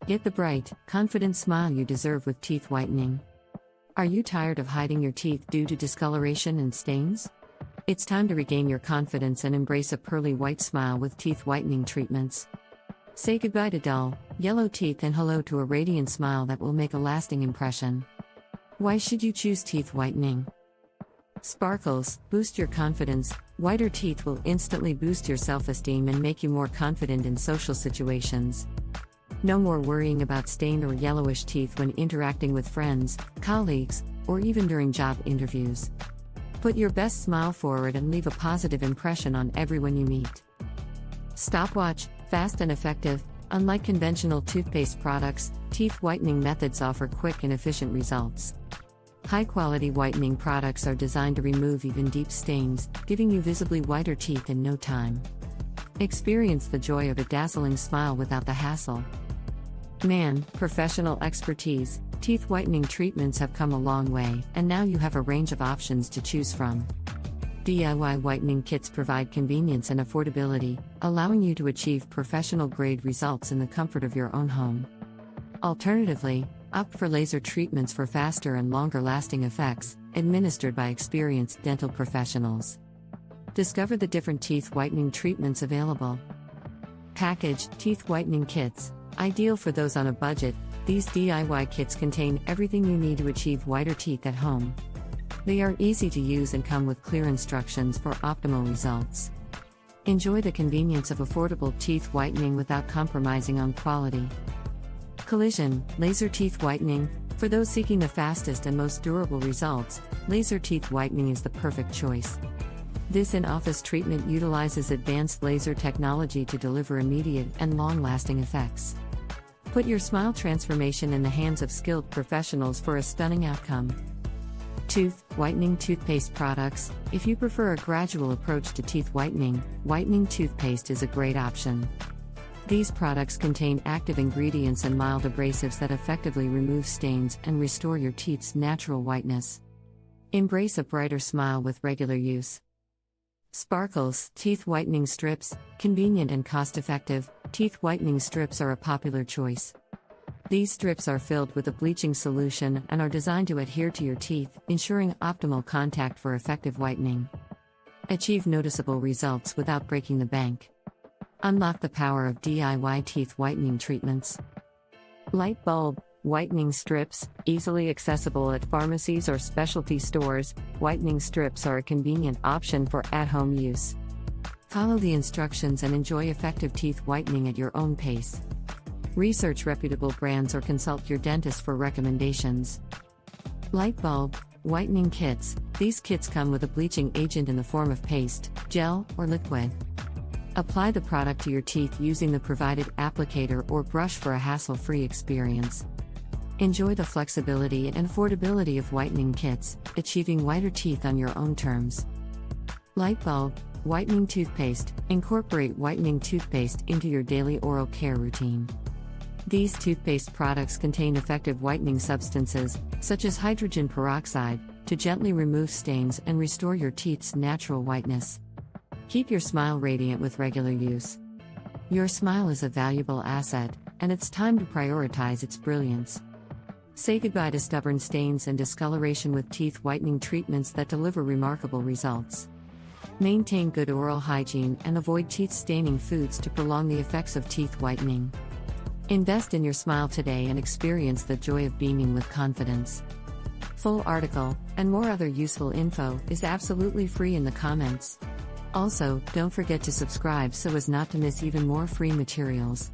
Get the bright, confident smile you deserve with teeth whitening. Are you tired of hiding your teeth due to discoloration and stains? It's time to regain your confidence and embrace a pearly white smile with teeth whitening treatments. Say goodbye to dull, yellow teeth and hello to a radiant smile that will make a lasting impression. Why should you choose teeth whitening? Sparkles, boost your confidence. Whiter teeth will instantly boost your self-esteem and make you more confident in social situations. No more worrying about stained or yellowish teeth when interacting with friends, colleagues, or even during job interviews. Put your best smile forward and leave a positive impression on everyone you meet. Stopwatch, fast and effective. Unlike conventional toothpaste products, teeth whitening methods offer quick and efficient results. High-quality whitening products are designed to remove even deep stains, giving you visibly whiter teeth in no time. Experience the joy of a dazzling smile without the hassle. Professional expertise. Teeth whitening treatments have come a long way, and now you have a range of options to choose from. DIY whitening kits provide convenience and affordability, allowing you to achieve professional-grade results in the comfort of your own home. Alternatively, opt for laser treatments for faster and longer-lasting effects, administered by experienced dental professionals. Discover the different teeth whitening treatments available. Packaged teeth whitening kits. Ideal for those on a budget, these DIY kits contain everything you need to achieve whiter teeth at home. They are easy to use and come with clear instructions for optimal results. Enjoy the convenience of affordable teeth whitening without compromising on quality. Collision, laser teeth whitening. For those seeking the fastest and most durable results, laser teeth whitening is the perfect choice. This in-office treatment utilizes advanced laser technology to deliver immediate and long-lasting effects. Put your smile transformation in the hands of skilled professionals for a stunning outcome. Tooth whitening toothpaste products. If you prefer a gradual approach to teeth whitening toothpaste is a great option. These products contain active ingredients and mild abrasives that effectively remove stains and restore your teeth's natural whiteness. Embrace a brighter smile with regular use. Sparkles, teeth whitening strips. Convenient and cost-effective, teeth whitening strips are a popular choice. These strips are filled with a bleaching solution and are designed to adhere to your teeth, ensuring optimal contact for effective whitening. Achieve noticeable results without breaking the bank. Unlock the power of DIY teeth whitening treatments. Light bulb whitening strips, easily accessible at pharmacies or specialty stores. Whitening strips are a convenient option for at-home use. Follow the instructions and enjoy effective teeth whitening at your own pace. Research reputable brands or consult your dentist for recommendations. Light bulb whitening kits. These kits come with a bleaching agent in the form of paste, gel, or liquid. Apply the product to your teeth using the provided applicator or brush for a hassle-free experience. Enjoy the flexibility and affordability of whitening kits, achieving whiter teeth on your own terms. Light bulb whitening toothpaste. Incorporate whitening toothpaste into your daily oral care routine. These toothpaste products contain effective whitening substances, such as hydrogen peroxide, to gently remove stains and restore your teeth's natural whiteness. Keep your smile radiant with regular use. Your smile is a valuable asset, and it's time to prioritize its brilliance. Say goodbye to stubborn stains and discoloration with teeth whitening treatments that deliver remarkable results. Maintain good oral hygiene and avoid teeth-staining foods to prolong the effects of teeth whitening. Invest in your smile today and experience the joy of beaming with confidence. Full article, and more other useful info, is absolutely free in the comments. Also, don't forget to subscribe so as not to miss even more free materials.